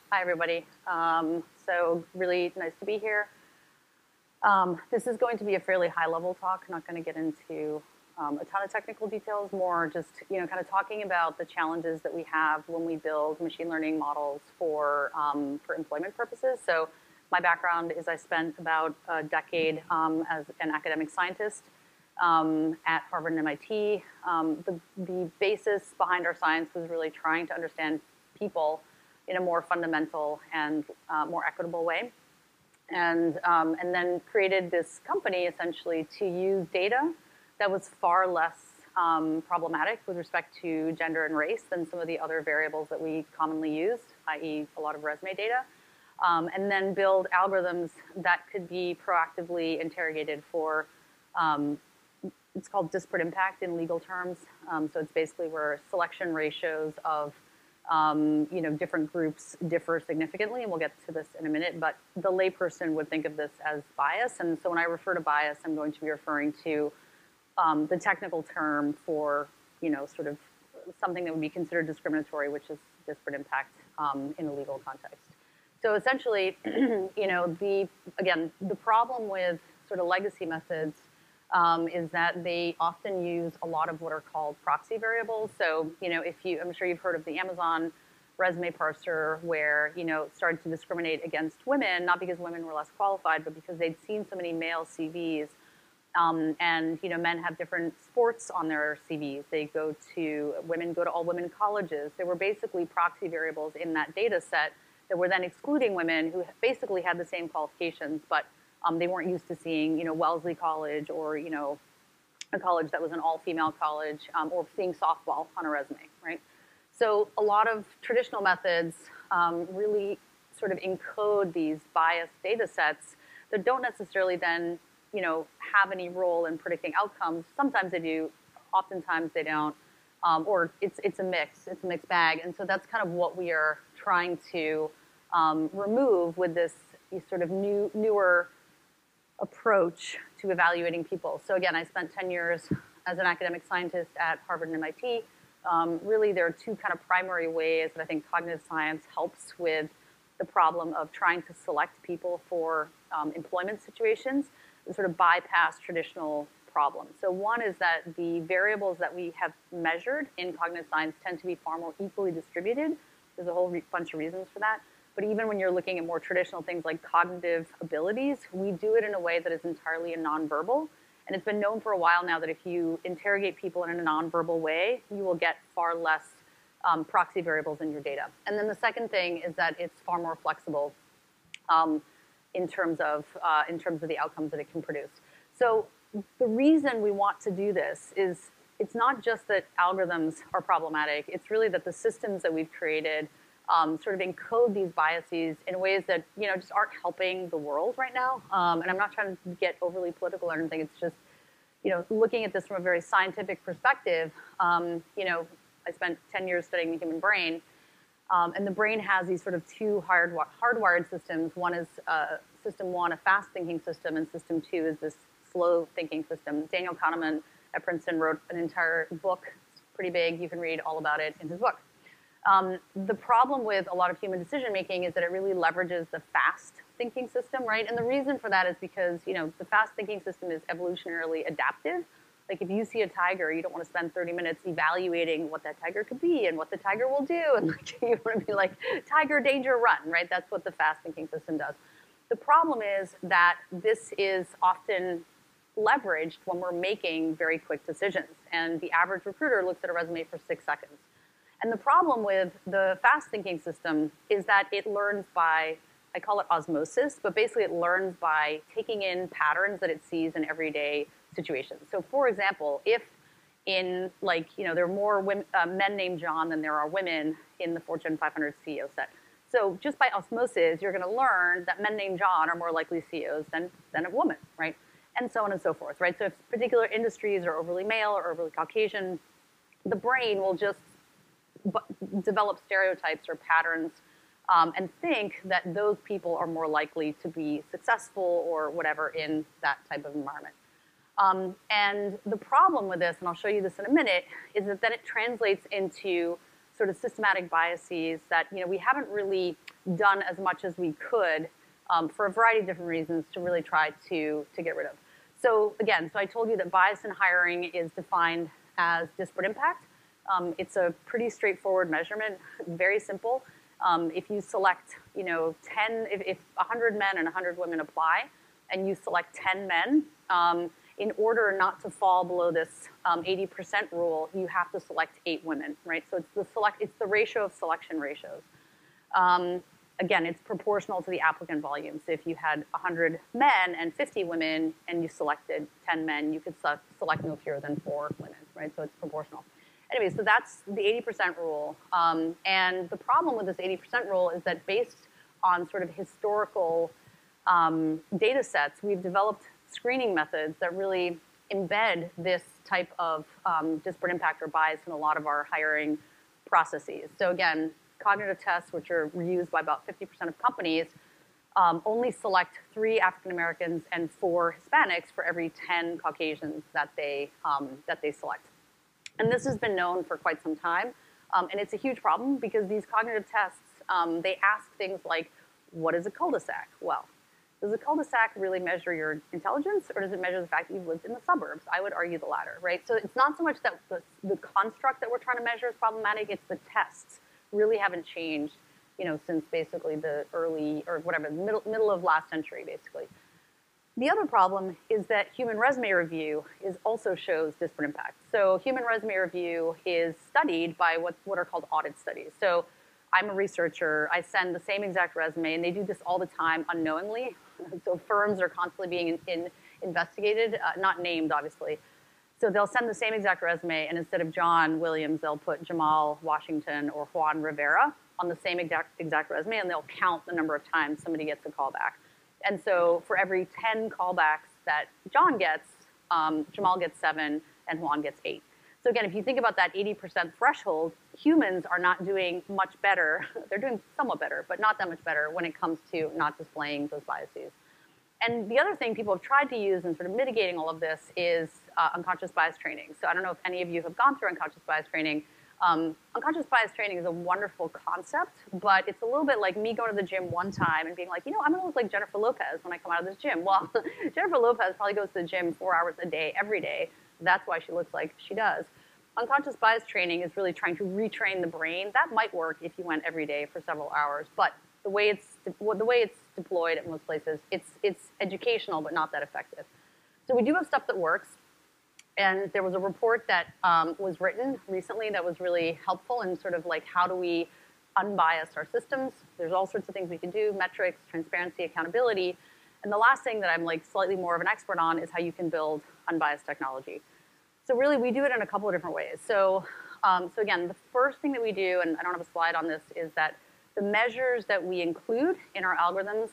Hi, everybody. So really nice to be here. This is going to be a fairly high-level talk. I'm not going to get into a ton of technical details, more just kind of talking about the challenges that we have when we build machine learning models for employment purposes. So my background is I spent about a decade as an academic scientist at Harvard and MIT. The basis behind our science was really trying to understand people in a more fundamental and more equitable way. And then created this company essentially to use data that was far less problematic with respect to gender and race than some of the other variables that we commonly use, i.e. a lot of resume data, and then build algorithms that could be proactively interrogated for, it's called disparate impact in legal terms. So it's basically where selection ratios of different groups differ significantly, and we'll get to this in a minute, but the layperson would think of this as bias. And so when I refer to bias, I'm going to be referring to the technical term for, sort of something that would be considered discriminatory, which is disparate impact in a legal context. So essentially, the problem with sort of legacy methods is that they often use a lot of what are called proxy variables. So, I'm sure you've heard of the Amazon resume parser where, it started to discriminate against women, not because women were less qualified, but because they'd seen so many male CVs. And, men have different sports on their CVs. Women go to all women colleges. There were basically proxy variables in that data set that were then excluding women who basically had the same qualifications, but they weren't used to seeing, Wellesley College or, a college that was an all-female college, or seeing softball on a resume, right? So a lot of traditional methods really sort of encode these biased data sets that don't necessarily then, have any role in predicting outcomes. Sometimes they do, oftentimes they don't, or it's a mixed bag. And so that's kind of what we are trying to remove with this sort of newer approach to evaluating people. So again, I spent 10 years as an academic scientist at Harvard and MIT. Really, there are two kind of primary ways that I think cognitive science helps with the problem of trying to select people for employment situations and sort of bypass traditional problems. So one is that the variables that we have measured in cognitive science tend to be far more equally distributed. There's a whole bunch of reasons for that. But even when you're looking at more traditional things like cognitive abilities, we do it in a way that is entirely nonverbal. And it's been known for a while now that if you interrogate people in a nonverbal way, you will get far less proxy variables in your data. And then the second thing is that it's far more flexible in terms of the outcomes that it can produce. So the reason we want to do this is it's not just that algorithms are problematic. It's really that the systems that we've created sort of encode these biases in ways that just aren't helping the world right now. And I'm not trying to get overly political or anything. It's just looking at this from a very scientific perspective. I spent 10 years studying the human brain, and the brain has these sort of two hardwired systems. One is system one, a fast thinking system, and system two is this slow thinking system. Daniel Kahneman at Princeton wrote an entire book. It's pretty big. You can read all about it in his book. The problem with a lot of human decision making is that it really leverages the fast thinking system, right? And the reason for that is because the fast thinking system is evolutionarily adaptive. Like if you see a tiger, you don't want to spend 30 minutes evaluating what that tiger could be and what the tiger will do, and you want to be like, tiger, danger, run, right? That's what the fast thinking system does. The problem is that this is often leveraged when we're making very quick decisions, and the average recruiter looks at a resume for 6 seconds. And the problem with the fast thinking system is that it learns by, I call it osmosis, but basically it learns by taking in patterns that it sees in everyday situations. So for example, if in there are more men named John than there are women in the Fortune 500 CEO set. So just by osmosis, you're going to learn that men named John are more likely CEOs than a woman, right? And so on and so forth, right? So if particular industries are overly male or overly Caucasian, the brain will just develop stereotypes or patterns and think that those people are more likely to be successful or whatever in that type of environment. And the problem with this, and I'll show you this in a minute, is that then it translates into sort of systematic biases that we haven't really done as much as we could for a variety of different reasons to really try to get rid of. So again, I told you that bias in hiring is defined as disparate impact. It's a pretty straightforward measurement, very simple. If you select, 10, if 100 men and 100 women apply, and you select 10 men, in order not to fall below this 80% rule, you have to select 8 women, right? So it's the ratio of selection ratios. Again, it's proportional to the applicant volume. So if you had 100 men and 50 women, and you selected 10 men, you could select no fewer than 4 women, right? So it's proportional. Anyway, so that's the 80% rule. And the problem with this 80% rule is that based on sort of historical data sets, we've developed screening methods that really embed this type of disparate impact or bias in a lot of our hiring processes. So again, cognitive tests, which are used by about 50% of companies, only select 3 African Americans and 4 Hispanics for every 10 Caucasians that they select. And this has been known for quite some time, and it's a huge problem because these cognitive tests, they ask things like, what is a cul-de-sac? Well, does a cul-de-sac really measure your intelligence, or does it measure the fact that you've lived in the suburbs? I would argue the latter, right? So it's not so much that the construct that we're trying to measure is problematic, it's the tests really haven't changed, since basically the early, or whatever, middle of last century, basically. The other problem is that human resume review also shows disparate impact. So human resume review is studied by what are called audit studies. So I'm a researcher, I send the same exact resume, and they do this all the time unknowingly. So firms are constantly being investigated, not named, obviously. So they'll send the same exact resume, and instead of John Williams, they'll put Jamal Washington or Juan Rivera on the same exact resume, and they'll count the number of times somebody gets a callback. And so for every 10 callbacks that John gets, Jamal gets 7, and Juan gets 8. So again, if you think about that 80% threshold, humans are not doing much better. They're doing somewhat better, but not that much better when it comes to not displaying those biases. And the other thing people have tried to use in sort of mitigating all of this is unconscious bias training. So I don't know if any of you have gone through unconscious bias training. Unconscious bias training is a wonderful concept, but it's a little bit like me going to the gym one time and being like, I'm going to look like Jennifer Lopez when I come out of this gym. Well, Jennifer Lopez probably goes to the gym 4 hours a day, every day. That's why she looks like she does. Unconscious bias training is really trying to retrain the brain. That might work if you went every day for several hours, but the way it's deployed at most places, it's educational but not that effective. So we do have stuff that works, and there was a report that was written recently that was really helpful in sort of like how do we unbias our systems. There's all sorts of things we can do: metrics, transparency, accountability, and the last thing that I'm like slightly more of an expert on is how you can build unbiased technology. So really, we do it in a couple of different ways. So again, the first thing that we do, and I don't have a slide on this, is that the measures that we include in our algorithms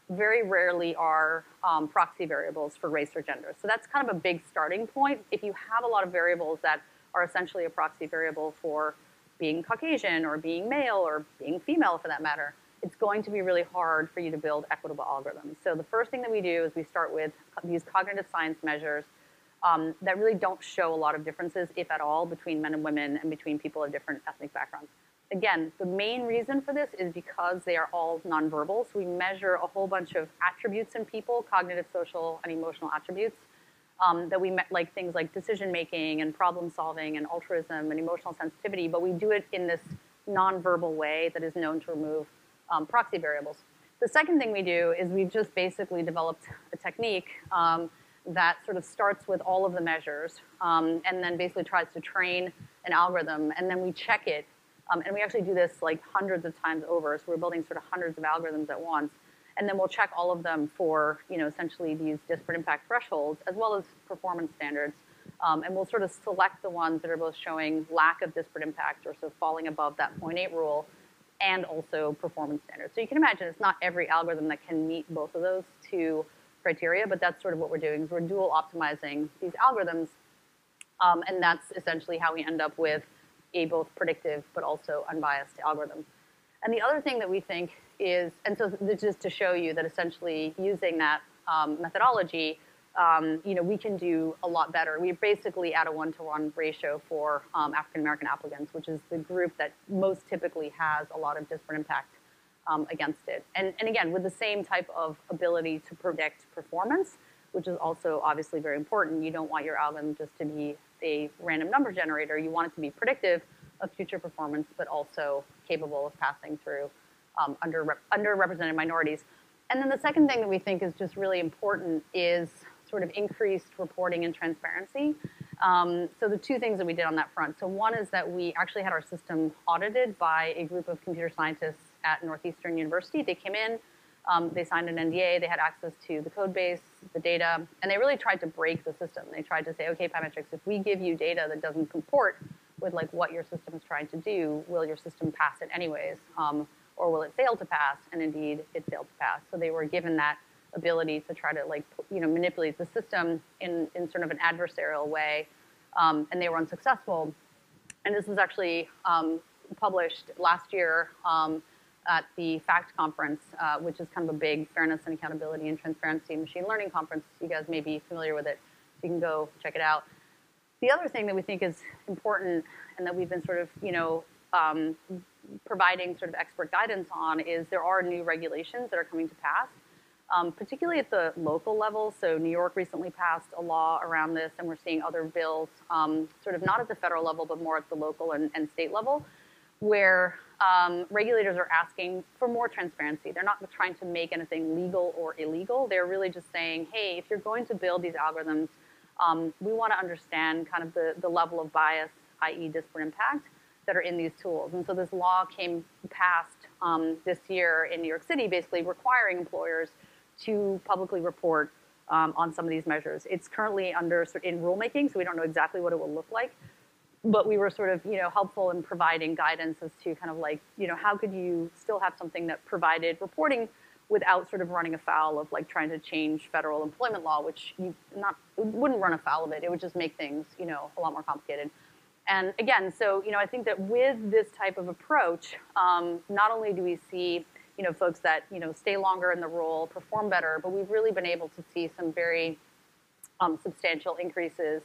very rarely are proxy variables for race or gender. So that's kind of a big starting point. If you have a lot of variables that are essentially a proxy variable for being Caucasian or being male or being female for that matter, it's going to be really hard for you to build equitable algorithms. So the first thing that we do is we start with these cognitive science measures that really don't show a lot of differences, if at all, between men and women and between people of different ethnic backgrounds. Again, the main reason for this is because they are all nonverbal. So we measure a whole bunch of attributes in people, cognitive, social, and emotional attributes, that we like things like decision making and problem solving and altruism and emotional sensitivity, but we do it in this nonverbal way that is known to remove proxy variables. The second thing we do is we've just basically developed a technique that sort of starts with all of the measures and then basically tries to train an algorithm, and then we check it. And we actually do this like hundreds of times over, so we're building sort of hundreds of algorithms at once. And then we'll check all of them for, essentially these disparate impact thresholds, as well as performance standards. And we'll sort of select the ones that are both showing lack of disparate impact, or so falling above that 0.8 rule, and also performance standards. So you can imagine it's not every algorithm that can meet both of those 2 criteria, but that's sort of what we're doing, is we're dual optimizing these algorithms. And that's essentially how we end up with a both predictive but also unbiased algorithm. And the other thing that we think is, and so just to show you that essentially using that methodology, we can do a lot better. We're basically at a 1-to-1 ratio for African American applicants, which is the group that most typically has a lot of disparate impact against it. And again, with the same type of ability to predict performance, which is also obviously very important. You don't want your algorithm just to be a random number generator. You want it to be predictive of future performance, but also capable of passing through underrepresented minorities. And then the second thing that we think is just really important is sort of increased reporting and transparency. So the two things that we did on that front. So one is that we actually had our system audited by a group of computer scientists at Northeastern University. They came in, they signed an NDA, they had access to the code base, the data, and they really tried to break the system. They tried to say, okay, Pymetrics, if we give you data that doesn't comport with like what your system is trying to do, will your system pass it anyways? Or will it fail to pass? And indeed, it failed to pass. So they were given that ability to try to like manipulate the system in sort of an adversarial way, and they were unsuccessful. And this was actually published last year at the FACT conference, which is kind of a big fairness and accountability and transparency machine learning conference. You guys may be familiar with it, so you can go check it out. The other thing that we think is important and that we've been sort of providing sort of expert guidance on is there are new regulations that are coming to pass, particularly at the local level. So New York recently passed a law around this, and we're seeing other bills sort of not at the federal level, but more at the local and state level, where regulators are asking for more transparency. They're not trying to make anything legal or illegal. They're really just saying, hey, if you're going to build these algorithms, we want to understand kind of the level of bias, i.e. disparate impact, that are in these tools. And so this law passed this year in New York City, basically requiring employers to publicly report on some of these measures. It's currently in rulemaking, so we don't know exactly what it will look like. But we were sort of helpful in providing guidance as to kind of like, how could you still have something that provided reporting without sort of running afoul of like trying to change federal employment law, which wouldn't run afoul of it. It would just make things a lot more complicated. And again, so I think that with this type of approach, not only do we see folks that stay longer in the role, perform better, but we've really been able to see some very substantial increases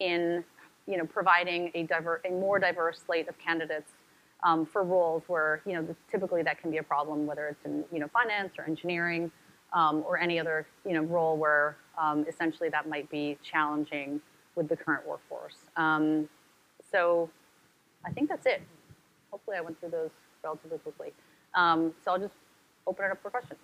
in providing a more diverse slate of candidates for roles where typically that can be a problem, whether it's in finance or engineering or any other role where essentially that might be challenging with the current workforce. So I think that's it. Hopefully I went through those relatively quickly. So I'll just open it up for questions.